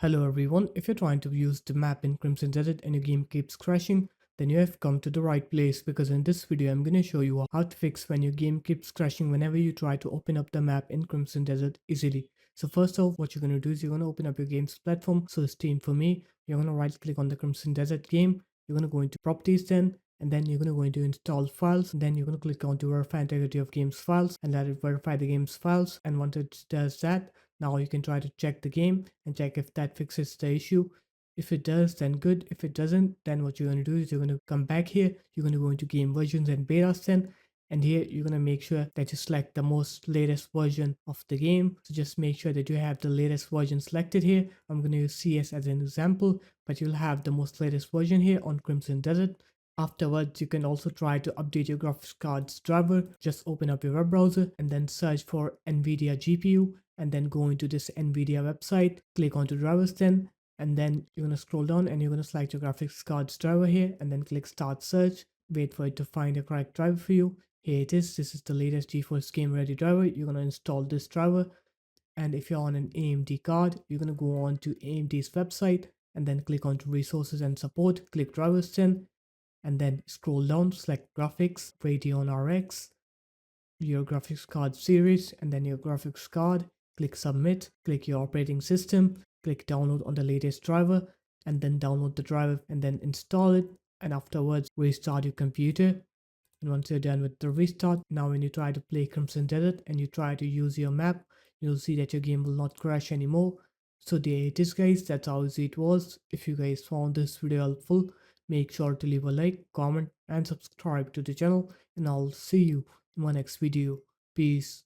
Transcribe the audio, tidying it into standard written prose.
Hello everyone, if you're trying to use the map in Crimson Desert and your game keeps crashing, then you have come to the right place because in this video I'm going to show you how to fix when your game keeps crashing whenever you try to open up the map in Crimson Desert easily. So first off, what you're going to do is you're going to open up your game's platform. So Steam for me, you're going to right click on the Crimson Desert game, you're going to go into properties then, and then you're going to go into install files, and then you're going to click on to verify integrity of game's files and let it verify the game's files. And once it does that, now you can try to check the game and check if that fixes the issue. If it does, then good. If it doesn't, then what you're going to do is you're going to come back here. You're going to go into game versions and betas then. And here you're going to make sure that you select the most latest version of the game. So just make sure that you have the latest version selected here. I'm going to use CS as an example, but you'll have the most latest version here on Crimson Desert. Afterwards, you can also try to update your graphics card's driver. Just open up your web browser and then search for NVIDIA GPU and then go into this NVIDIA website, click onto drivers then, and then you're going to scroll down and you're going to select your graphics card's driver here and then click start search. Wait for it to find the correct driver for you. Here it is. This is the latest GeForce Game Ready driver. You're going to install this driver. And if you're on an AMD card, you're going to go on to AMD's website and then click onto resources and support, click drivers then, and then scroll down, select graphics, Radeon RX, your graphics card series, and then your graphics card, click submit, click your operating system, click download on the latest driver, and then download the driver and then install it, and afterwards restart your computer. And once you're done with the restart, now when you try to play Crimson Desert and you try to use your map, you'll see that your game will not crash anymore. So there it is guys, that's how easy it was. If you guys found this video helpful, make sure to leave a like, comment and subscribe to the channel, and I'll see you in my next video. Peace.